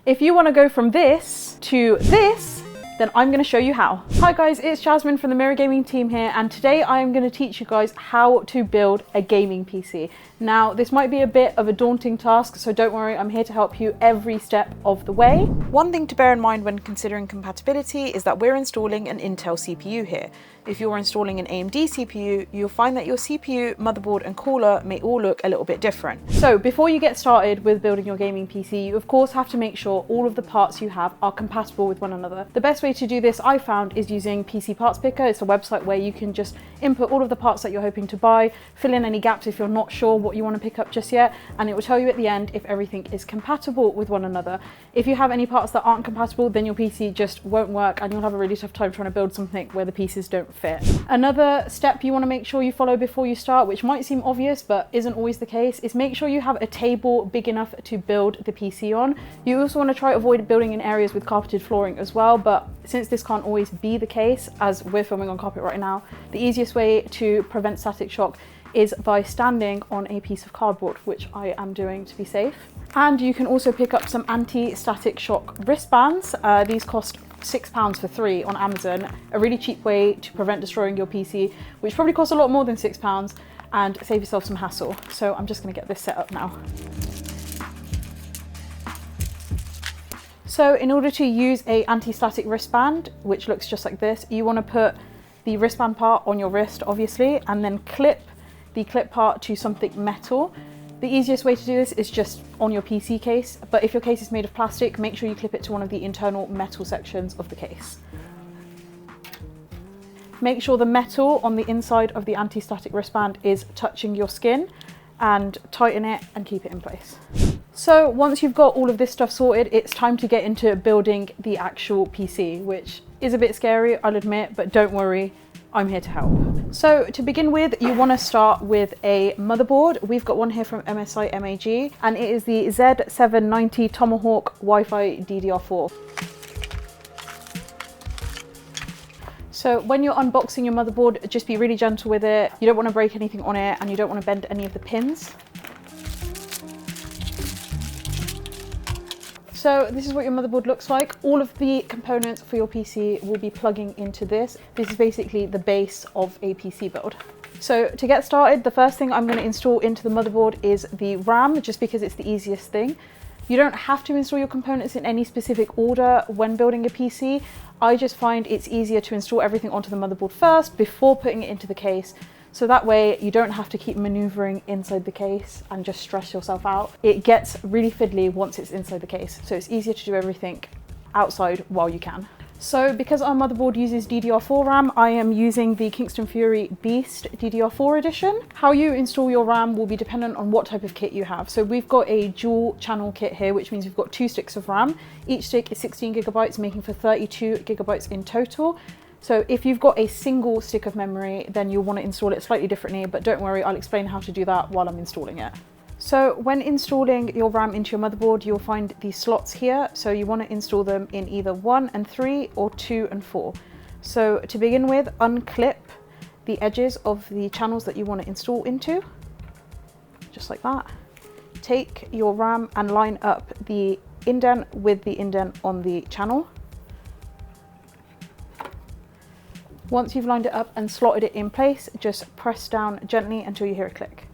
If you want to go from this to this, then I'm going to show you how. Hi guys, it's Jasmine from the Mirror Gaming team here, and today I am going to teach you guys how to build a gaming PC. Now, this might be a bit of a daunting task, so don't worry, I'm here to help you every step of the way. One thing to bear in mind when considering compatibility is that we're installing an Intel CPU here. If you're installing an AMD CPU, you'll find that your CPU, motherboard and cooler may all look a little bit different. So before you get started with building your gaming PC, you of course have to make sure all of the parts you have are compatible with one another. The best way to do this, I found, is using PC Parts Picker. It's a website where you can just input all of the parts that you're hoping to buy, fill in any gaps if you're not sure what you want to pick up just yet, and it will tell you at the end if everything is compatible with one another. If you have any parts that aren't compatible, then your PC just won't work and you'll have a really tough time trying to build something where the pieces don't fit. Another step you want to make sure you follow before you start, which might seem obvious but isn't always the case, is make sure you have a table big enough to build the PC on. You also want to try to avoid building in areas with carpeted flooring as well, but since this can't always be the case, as we're filming on carpet right now, the easiest way to prevent static shock is by standing on a piece of cardboard, which I am doing to be safe. And you can also pick up some anti-static shock wristbands. These cost £6 for 3 on Amazon, a really cheap way to prevent destroying your PC, which probably costs a lot more than £6, and save yourself some hassle. So I'm just going to get this set up now. So in order to use a anti-static wristband, which looks just like this, you want to put the wristband part on your wrist, obviously, and then clip the clip part to something metal. The easiest way to do this is just on your PC case, but if your case is made of plastic, make sure you clip it to one of the internal metal sections of the case. Make sure the metal on the inside of the anti-static wristband is touching your skin, and tighten it and keep it in place. So once you've got all of this stuff sorted, it's time to get into building the actual PC, which is a bit scary, I'll admit, but don't worry, I'm here to help. So to begin with, you want to start with a motherboard. We've got one here from MSI MAG, and it is the Z790 Tomahawk Wi-Fi DDR4. So when you're unboxing your motherboard, just be really gentle with it. You don't want to break anything on it, and you don't want to bend any of the pins. So this is what your motherboard looks like. All of the components for your PC will be plugging into this. This is basically the base of a PC build. So to get started, the first thing I'm going to install into the motherboard is the RAM, just because it's the easiest thing. You don't have to install your components in any specific order when building a PC. I just find it's easier to install everything onto the motherboard first before putting it into the case. So that way you don't have to keep maneuvering inside the case and just stress yourself out. It gets really fiddly once it's inside the case, so it's easier to do everything outside while you can. So because our motherboard uses DDR4 RAM, I am using the Kingston Fury Beast DDR4 edition. How you install your RAM will be dependent on what type of kit you have. So we've got a dual channel kit here, which means we've got 2 sticks of RAM. Each stick is 16 gigabytes, making for 32 gigabytes in total. So if you've got a single stick of memory, then you'll want to install it slightly differently, but don't worry, I'll explain how to do that while I'm installing it. So when installing your RAM into your motherboard, you'll find these slots here. So you want to install them in either 1 and 3 or 2 and 4. So to begin with, unclip the edges of the channels that you want to install into, just like that. Take your RAM and line up the indent with the indent on the channel. Once you've lined it up and slotted it in place, just press down gently until you hear a click.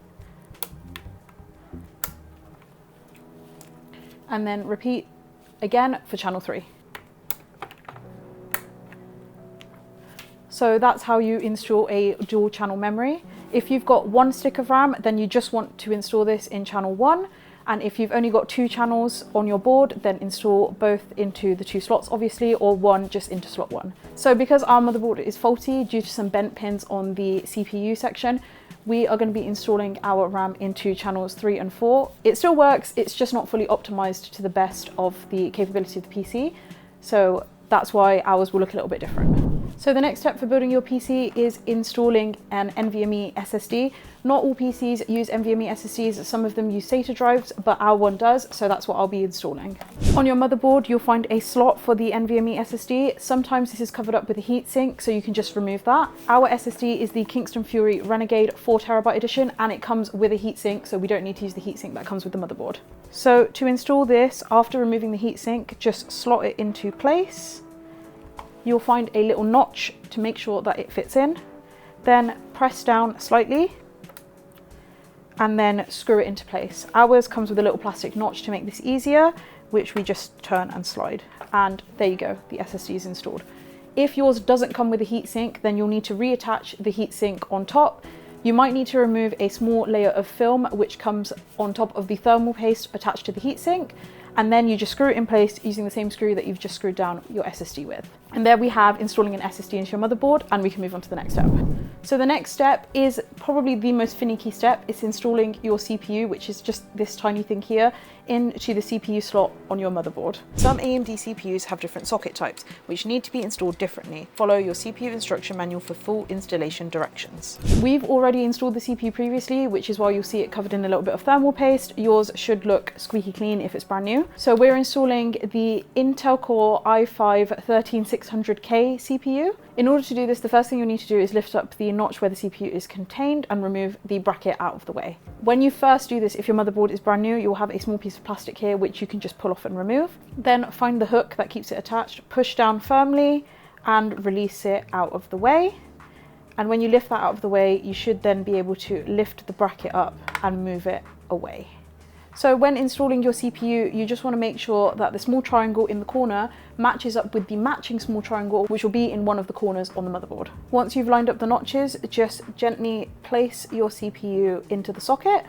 And then repeat again for channel 3. So that's how you install a dual channel memory. If you've got 1 stick of RAM, then you just want to install this in channel 1. And if you've only got 2 channels on your board, then install both into the 2 slots, obviously, or 1 just into slot 1. So because our motherboard is faulty due to some bent pins on the CPU section, we are going to be installing our RAM into channels 3 and 4. It still works, it's just not fully optimized to the best of the capability of the PC. So that's why ours will look a little bit different. So the next step for building your PC is installing an NVMe SSD. Not all PCs use NVMe SSDs, some of them use SATA drives, but our one does, so that's what I'll be installing. On your motherboard, you'll find a slot for the NVMe SSD. Sometimes this is covered up with a heatsink, so you can just remove that. Our SSD is the Kingston Fury Renegade 4TB edition, and it comes with a heatsink, so we don't need to use the heatsink that comes with the motherboard. So to install this, after removing the heatsink, just slot it into place. You'll find a little notch to make sure that it fits in. Then press down slightly and then screw it into place. Ours comes with a little plastic notch to make this easier, which we just turn and slide. And there you go, the SSD is installed. If yours doesn't come with a heatsink, then you'll need to reattach the heatsink on top. You might need to remove a small layer of film which comes on top of the thermal paste attached to the heatsink, and then you just screw it in place using the same screw that you've just screwed down your SSD with. And there we have installing an SSD into your motherboard, and we can move on to the next step. So the next step is probably the most finicky step. It's installing your CPU, which is just this tiny thing here, into the CPU slot on your motherboard. Some AMD CPUs have different socket types, which need to be installed differently. Follow your CPU instruction manual for full installation directions. We've already installed the CPU previously, which is why you'll see it covered in a little bit of thermal paste. Yours should look squeaky clean if it's brand new. So we're installing the Intel Core i5-13600K CPU. In order to do this, the first thing you'll need to do is lift up the notch where the CPU is contained and remove the bracket out of the way. When you first do this, if your motherboard is brand new, you'll have a small piece of plastic here which you can just pull off and remove. Then find the hook that keeps it attached, push down firmly and release it out of the way. And when you lift that out of the way, you should then be able to lift the bracket up and move it away. So when installing your CPU, you just want to make sure that the small triangle in the corner matches up with the matching small triangle, which will be in one of the corners on the motherboard. Once you've lined up the notches, just gently place your CPU into the socket.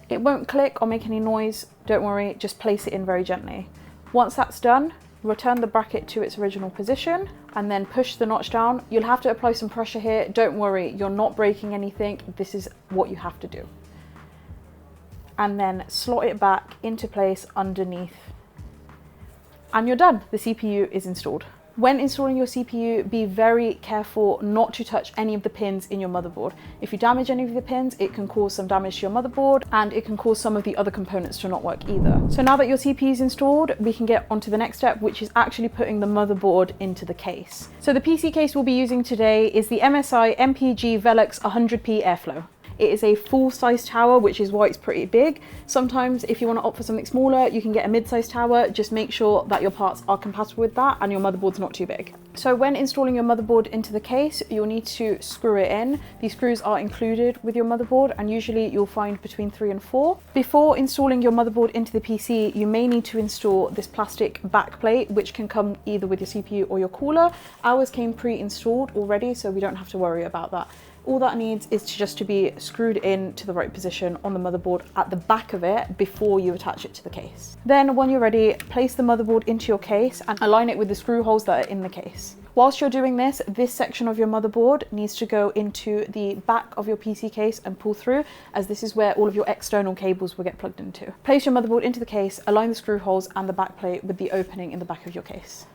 It won't click or make any noise, don't worry, just place it in very gently. Once that's done, return the bracket to its original position and then push the notch down. You'll have to apply some pressure here, don't worry, you're not breaking anything, this is what you have to do. And then slot it back into place underneath. And you're done, the CPU is installed. When installing your CPU, be very careful not to touch any of the pins in your motherboard. If you damage any of the pins, it can cause some damage to your motherboard and it can cause some of the other components to not work either. So now that your CPU is installed, we can get on to the next step, which is actually putting the motherboard into the case. So the PC case we'll be using today is the MSI MPG Velux 100p Airflow. It is a full-size tower, which is why it's pretty big. Sometimes if you want to opt for something smaller, you can get a mid-size tower. Just make sure that your parts are compatible with that and your motherboard's not too big. So when installing your motherboard into the case, you'll need to screw it in. These screws are included with your motherboard and usually you'll find between 3 and 4. Before installing your motherboard into the PC, you may need to install this plastic backplate, which can come either with your CPU or your cooler. Ours came pre-installed already, so we don't have to worry about that. All that needs is just to be screwed in to the right position on the motherboard at the back of it before you attach it to the case. Then when you're ready, place the motherboard into your case and align it with the screw holes that are in the case. Whilst you're doing this, this section of your motherboard needs to go into the back of your PC case and pull through, as this is where all of your external cables will get plugged into. Place your motherboard into the case, align the screw holes and the back plate with the opening in the back of your case.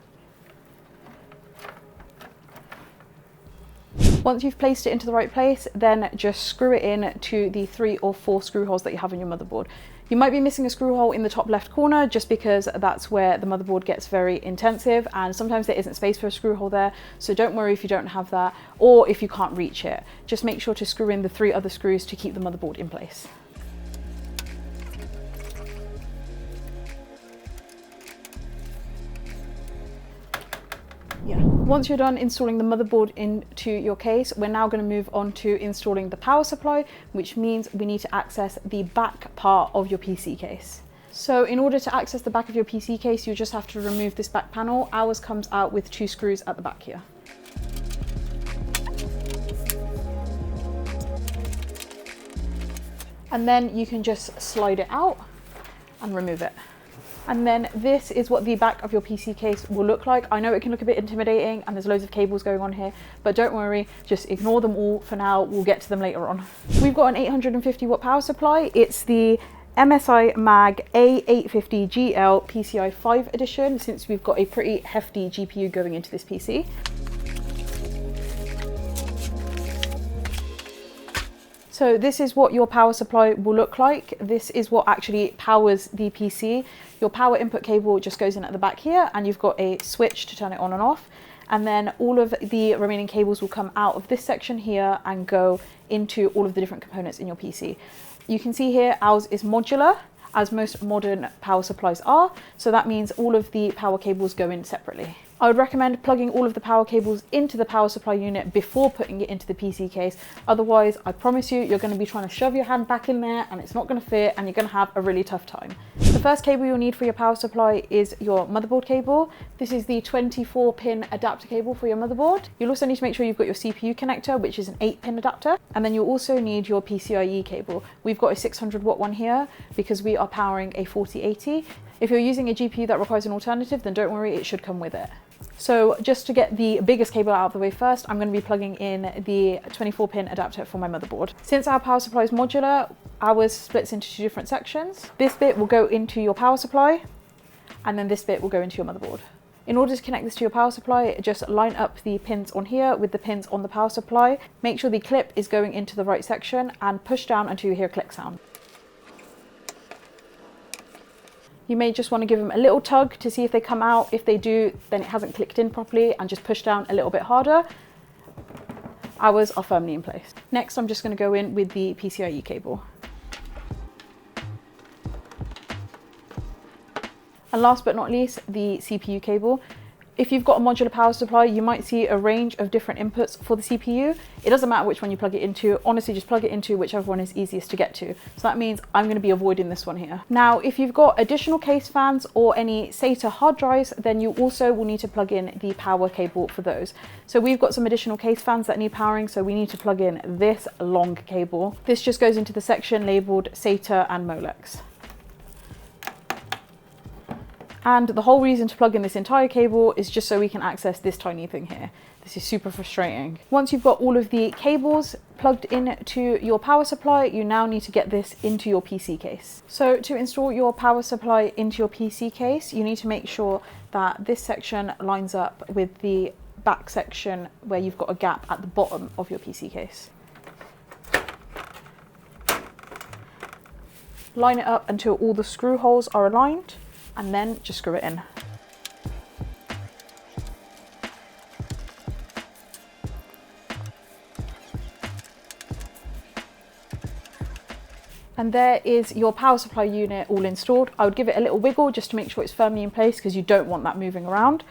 Once you've placed it into the right place, then just screw it in to the 3 or 4 screw holes that you have in your motherboard. You might be missing a screw hole in the top left corner just because that's where the motherboard gets very intensive and sometimes there isn't space for a screw hole there, so don't worry if you don't have that or if you can't reach it. Just make sure to screw in the 3 other screws to keep the motherboard in place. Once you're done installing the motherboard into your case, we're now going to move on to installing the power supply, which means we need to access the back part of your PC case. So in order to access the back of your PC case, you just have to remove this back panel. Ours comes out with 2 screws at the back here. And then you can just slide it out and remove it. And then this is what the back of your PC case will look like. I know it can look a bit intimidating and there's loads of cables going on here, but don't worry, just ignore them all for now. We'll get to them later on. We've got an 850 watt power supply. It's the MSI Mag A850GL PCI 5 edition, since we've got a pretty hefty GPU going into this PC. So this is what your power supply will look like. This is what actually powers the PC. Your power input cable just goes in at the back here, and you've got a switch to turn it on and off. And then all of the remaining cables will come out of this section here and go into all of the different components in your PC. You can see here ours is modular, as most modern power supplies are. So that means all of the power cables go in separately. I would recommend plugging all of the power cables into the power supply unit before putting it into the PC case. Otherwise, I promise you, you're going to be trying to shove your hand back in there and it's not going to fit, and you're going to have a really tough time. The first cable you'll need for your power supply is your motherboard cable. This is the 24-pin adapter cable for your motherboard. You'll also need to make sure you've got your CPU connector, which is an 8-pin adapter. And then you'll also need your PCIe cable. We've got a 600-watt one here because we are powering a 4080. If you're using a GPU that requires an alternative, then don't worry, it should come with it. So just to get the biggest cable out of the way first, I'm going to be plugging in the 24-pin adapter for my motherboard. Since our power supply is modular, ours splits into 2 different sections. This bit will go into your power supply, and then this bit will go into your motherboard. In order to connect this to your power supply, just line up the pins on here with the pins on the power supply. Make sure the clip is going into the right section and push down until you hear a click sound. You may just want to give them a little tug to see if they come out. If they do, then it hasn't clicked in properly, and just push down a little bit harder. Ours are firmly in place. Next, I'm just going to go in with the PCIe cable. And last but not least, the CPU cable. If you've got a modular power supply, you might see a range of different inputs for the CPU. It doesn't matter which one you plug it into. Honestly, just plug it into whichever one is easiest to get to. So that means I'm going to be avoiding this one here. Now, if you've got additional case fans or any SATA hard drives, then you also will need to plug in the power cable for those. So we've got some additional case fans that need powering, so we need to plug in this long cable. This just goes into the section labeled SATA and Molex. And the whole reason to plug in this entire cable is just so we can access this tiny thing here. This is super frustrating. Once you've got all of the cables plugged into your power supply, you now need to get this into your PC case. So to install your power supply into your PC case, you need to make sure that this section lines up with the back section where you've got a gap at the bottom of your PC case. Line it up until all the screw holes are aligned, and then just screw it in. And there is your power supply unit all installed. I would give it a little wiggle just to make sure it's firmly in place, because you don't want that moving around.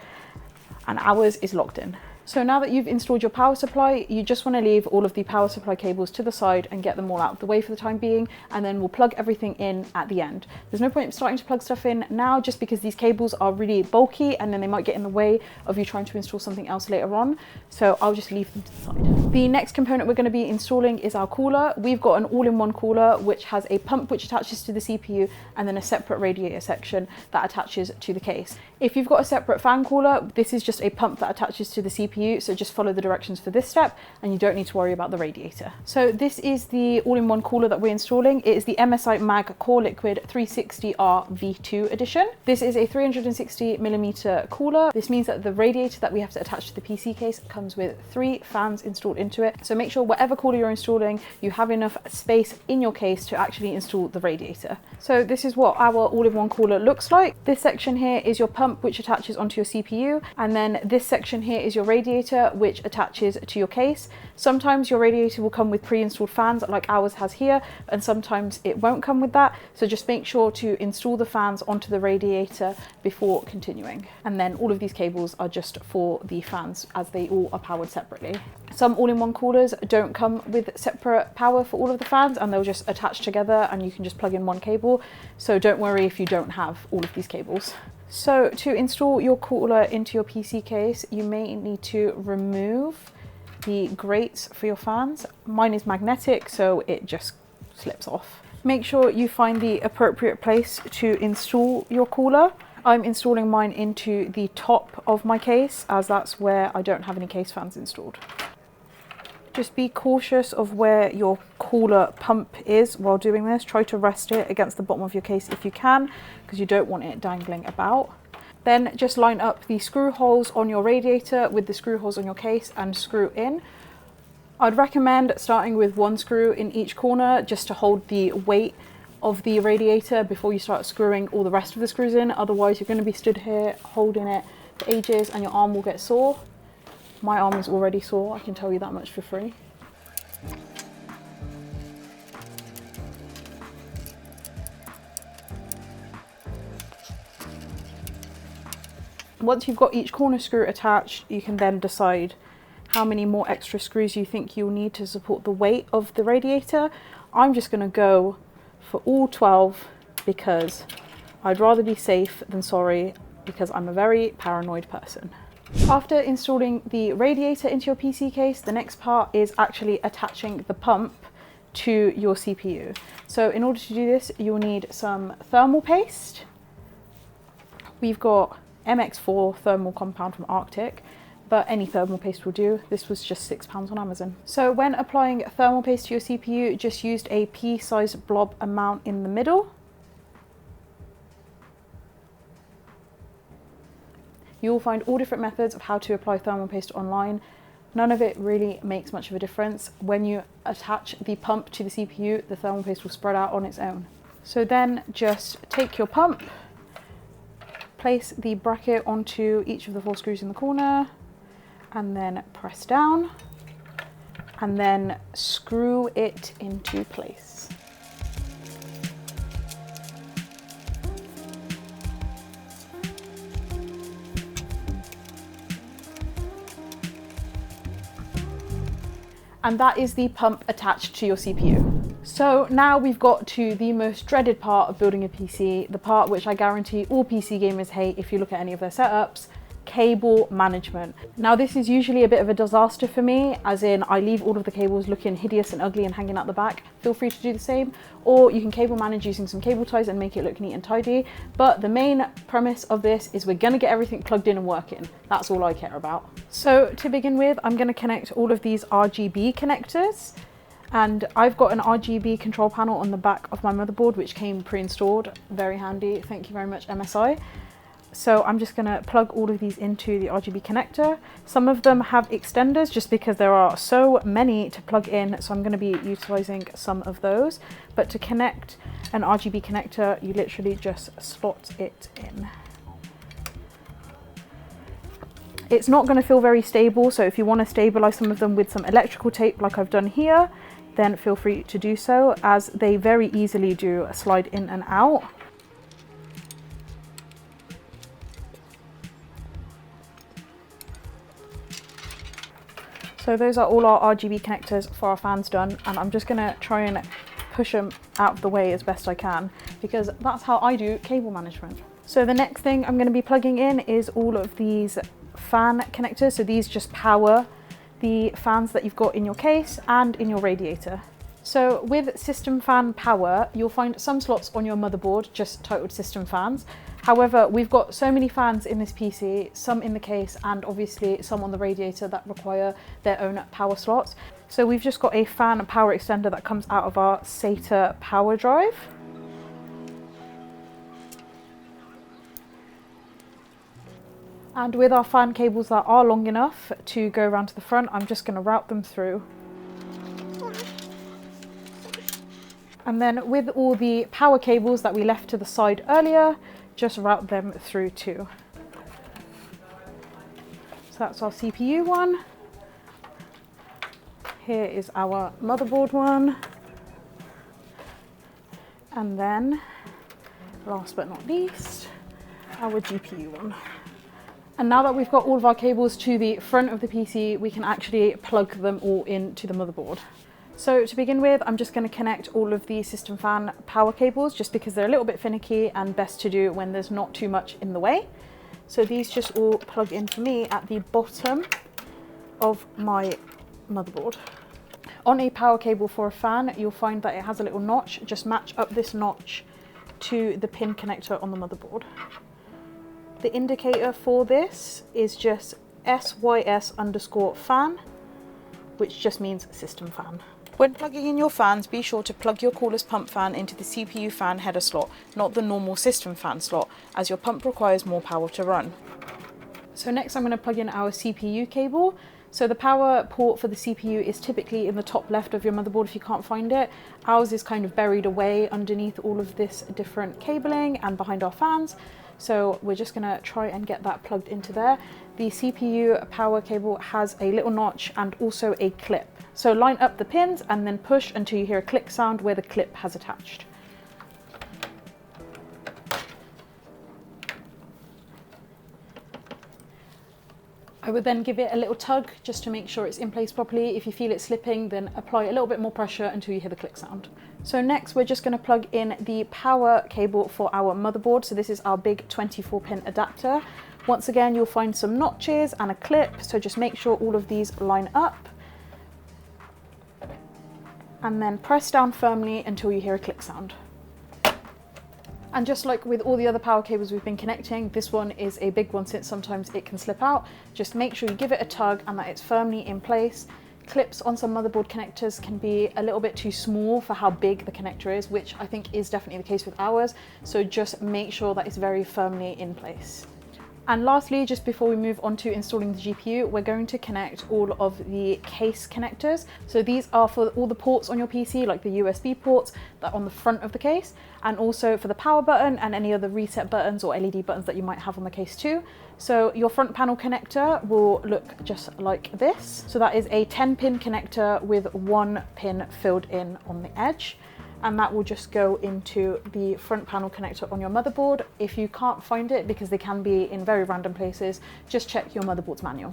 And ours is locked in. So now that you've installed your power supply, you just want to leave all of the power supply cables to the side and get them all out of the way for the time being, and then we'll plug everything in at the end. There's no point in starting to plug stuff in now, just because these cables are really bulky and then they might get in the way of you trying to install something else later on. So I'll just leave them to the side. The next component we're going to be installing is our cooler. We've got an all-in-one cooler which has a pump which attaches to the CPU, and then a separate radiator section that attaches to the case. If you've got a separate fan cooler, this is just a pump that attaches to the CPU, so just follow the directions for this step and you don't need to worry about the radiator. So this is the all-in-one cooler that we're installing. It is the MSI Mag Core Liquid 360R V2 edition. This is a 360mm cooler. This means that the radiator that we have to attach to the PC case comes with 3 fans installed into it. So make sure whatever cooler you're installing, you have enough space in your case to actually install the radiator. So this is what our all-in-one cooler looks like. This section here is your pump which attaches onto your CPU, and then this section here is your radiator which attaches to your case. Sometimes your radiator will come with pre-installed fans like ours has here, and sometimes it won't come with that. So just make sure to install the fans onto the radiator before continuing. And then all of these cables are just for the fans, as they all are powered separately. Some all-in-one coolers don't come with separate power for all of the fans, and they'll just attach together and you can just plug in one cable. So don't worry if you don't have all of these cables. So to install your cooler into your PC case, you may need to remove the grates for your fans. Mine is magnetic, so it just slips off. Make sure you find the appropriate place to install your cooler. I'm installing mine into the top of my case, as that's where I don't have any case fans installed. Just be cautious of where your cooler pump is while doing this. Try to rest it against the bottom of your case if you can, because you don't want it dangling about. Then just line up the screw holes on your radiator with the screw holes on your case and screw in. I'd recommend starting with one screw in each corner just to hold the weight of the radiator before you start screwing all the rest of the screws in. Otherwise, you're going to be stood here holding it for ages and your arm will get sore. My arm is already sore, I can tell you that much for free. Once you've got each corner screw attached, you can then decide how many more extra screws you think you'll need to support the weight of the radiator. I'm just going to go for all 12 because I'd rather be safe than sorry, because I'm a very paranoid person. After installing the radiator into your PC case, the next part is actually attaching the pump to your CPU. So in order to do this, you'll need some thermal paste. We've got MX4 thermal compound from Arctic, but any thermal paste will do. This was just £6 on Amazon. So when applying thermal paste to your CPU, just used a pea-sized blob amount in the middle. You will find all different methods of how to apply thermal paste online. None of it really makes much of a difference. When you attach the pump to the CPU, the thermal paste will spread out on its own. So then just take your pump, place the bracket onto each of the 4 screws in the corner, and then press down, and then screw it into place. And that is the pump attached to your CPU. So now we've got to the most dreaded part of building a PC, the part which I guarantee all PC gamers hate if you look at any of their setups: cable management. Now this is usually a bit of a disaster for me, as in I leave all of the cables looking hideous and ugly and hanging out the back. Feel free to do the same, or you can cable manage using some cable ties and make it look neat and tidy. But the main premise of this is we're gonna get everything plugged in and working. That's all I care about. So to begin with, I'm gonna connect all of these RGB connectors. And I've got an RGB control panel on the back of my motherboard, which came pre-installed. Very handy, thank you very much MSI. So I'm just going to plug all of these into the RGB connector. Some of them have extenders just because there are so many to plug in, so I'm going to be utilizing some of those. But to connect an RGB connector, you literally just slot it in. It's not going to feel very stable, so if you want to stabilize some of them with some electrical tape like I've done here, then feel free to do so, as they very easily do slide in and out. So those are all our RGB connectors for our fans done, and I'm just going to try and push them out of the way as best I can, because that's how I do cable management. So the next thing I'm going to be plugging in is all of these fan connectors. So these just power the fans that you've got in your case and in your radiator. So with system fan power, you'll find some slots on your motherboard just titled system fans. However, we've got so many fans in this PC, some in the case and obviously some on the radiator that require their own power slots. So we've just got a fan power extender that comes out of our SATA power drive. And with our fan cables that are long enough to go around to the front, I'm just going to route them through. And then with all the power cables that we left to the side earlier, just route them through too. So that's our CPU one. Here is our motherboard one. And then, last but not least, our GPU one. And now that we've got all of our cables to the front of the PC, we can actually plug them all into the motherboard. So to begin with, I'm just going to connect all of the system fan power cables just because they're a little bit finicky and best to do when there's not too much in the way. So these just all plug in for me at the bottom of my motherboard. On a power cable for a fan, you'll find that it has a little notch. Just match up this notch to the pin connector on the motherboard. The indicator for this is just SYS_fan. which just means system fan. When plugging in your fans, be sure to plug your cooler's pump fan into the CPU fan header slot, not the normal system fan slot, as your pump requires more power to run. So next I'm going to plug in our CPU cable. So the power port for the CPU is typically in the top left of your motherboard if you can't find it. Ours is kind of buried away underneath all of this different cabling and behind our fans. So we're just going to try and get that plugged into there. The CPU power cable has a little notch and also a clip. So line up the pins and then push until you hear a click sound where the clip has attached. I would then give it a little tug just to make sure it's in place properly. If you feel it slipping, then apply a little bit more pressure until you hear the click sound. So next we're just going to plug in the power cable for our motherboard. So this is our big 24-pin adapter. Once again, you'll find some notches and a clip, so just make sure all of these line up. And then press down firmly until you hear a click sound. And just like with all the other power cables we've been connecting, this one is a big one since sometimes it can slip out. Just make sure you give it a tug and that it's firmly in place. Clips on some motherboard connectors can be a little bit too small for how big the connector is, which I think is definitely the case with ours. So just make sure that it's very firmly in place. And lastly, just before we move on to installing the GPU, we're going to connect all of the case connectors. So these are for all the ports on your PC, like the USB ports that are on the front of the case, and also for the power button and any other reset buttons or LED buttons that you might have on the case too. So your front panel connector will look just like this. So that is a 10-pin connector with 1 pin filled in on the edge. And that will just go into the front panel connector on your motherboard. If you can't find it, because they can be in very random places, just check your motherboard's manual.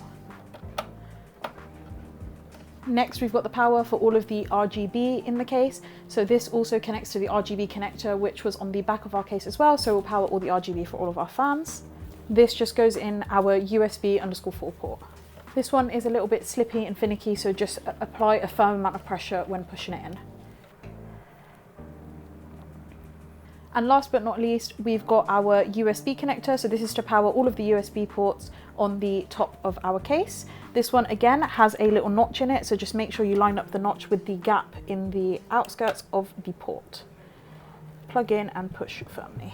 Next, we've got the power for all of the RGB in the case. So this also connects to the RGB connector, which was on the back of our case as well. So we'll power all the RGB for all of our fans. This just goes in our USB_4 port. This one is a little bit slippy and finicky, so just apply a firm amount of pressure when pushing it in. And last but not least, we've got our USB connector. So this is to power all of the USB ports on the top of our case. This one again has a little notch in it, so just make sure you line up the notch with the gap in the outskirts of the port. Plug in and push firmly.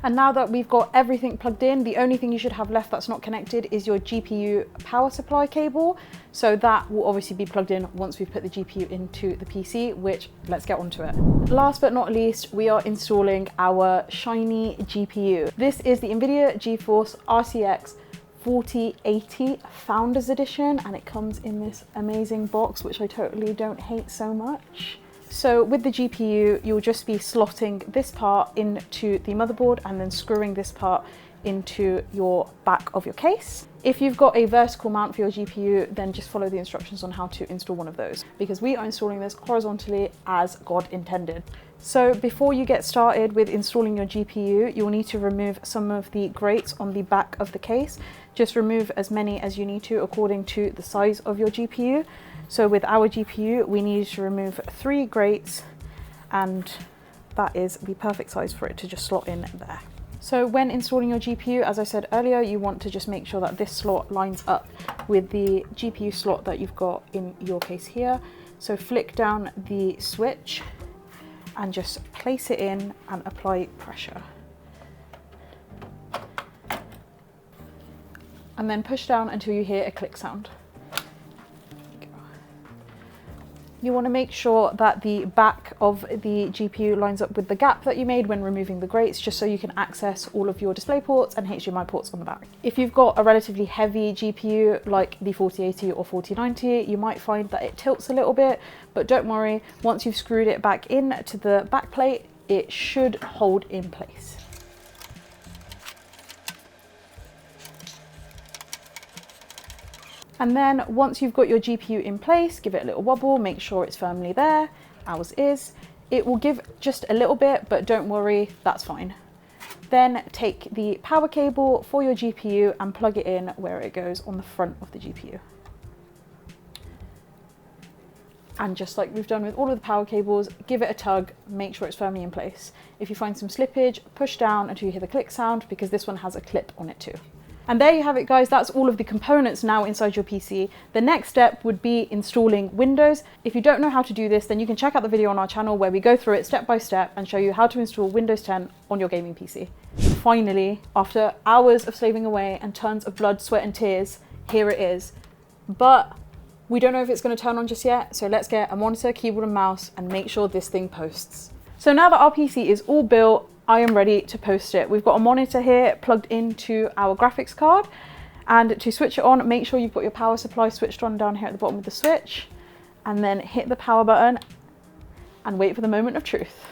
And now that we've got everything plugged in, the only thing you should have left that's not connected is your GPU power supply cable. So that will obviously be plugged in once we've put the GPU into the PC, which let's get onto it. Last but not least, we are installing our shiny GPU. This is the NVIDIA GeForce RTX 4080 Founders Edition, and it comes in this amazing box, which I totally don't hate so much. So with the GPU, you'll just be slotting this part into the motherboard and then screwing this part into your back of your case. If you've got a vertical mount for your GPU, then just follow the instructions on how to install one of those, because we are installing this horizontally as God intended. So before you get started with installing your GPU, you'll need to remove some of the grates on the back of the case. Just remove as many as you need to according to the size of your GPU. So with our GPU, we need to remove 3 grates, and that is the perfect size for it to just slot in there. So when installing your GPU, as I said earlier, you want to just make sure that this slot lines up with the GPU slot that you've got in your case here. So flick down the switch and just place it in and apply pressure. And then push down until you hear a click sound. You want to make sure that the back of the GPU lines up with the gap that you made when removing the grates, just so you can access all of your display ports and HDMI ports on the back. If you've got a relatively heavy GPU like the 4080 or 4090, you might find that it tilts a little bit, but don't worry, once you've screwed it back in to the back plate, it should hold in place. And then once you've got your GPU in place, give it a little wobble, make sure it's firmly there. Ours is. It will give just a little bit, but don't worry, that's fine. Then take the power cable for your GPU and plug it in where it goes on the front of the GPU. And just like we've done with all of the power cables, give it a tug, make sure it's firmly in place. If you find some slippage, push down until you hear the click sound, because this one has a clip on it too. And there you have it, guys. That's all of the components now inside your PC. The next step would be installing Windows. If you don't know how to do this, then you can check out the video on our channel where we go through it step by step and show you how to install Windows 10 on your gaming PC. Finally, after hours of slaving away and tons of blood, sweat and tears, here it is. But we don't know if it's going to turn on just yet, so let's get a monitor, keyboard and mouse and make sure this thing posts. So now that our PC is all built, I am ready to post it. We've got a monitor here plugged into our graphics card, and to switch it on, make sure you've got your power supply switched on down here at the bottom of the switch, and then hit the power button and wait for the moment of truth.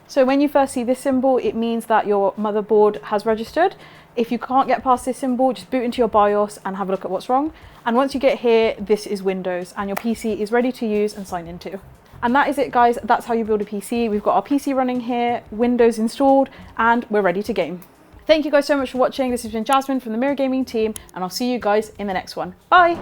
So when you first see this symbol, it means that your motherboard has registered. If you can't get past this symbol, just boot into your BIOS and have a look at what's wrong. And once you get here, this is Windows and your PC is ready to use and sign into. And that is it, guys. That's how you build a PC. We've got our PC running here, Windows installed, and we're ready to game. Thank you guys so much for watching. This has been Jasmine from the Mirror Gaming team, and I'll see you guys in the next one. Bye.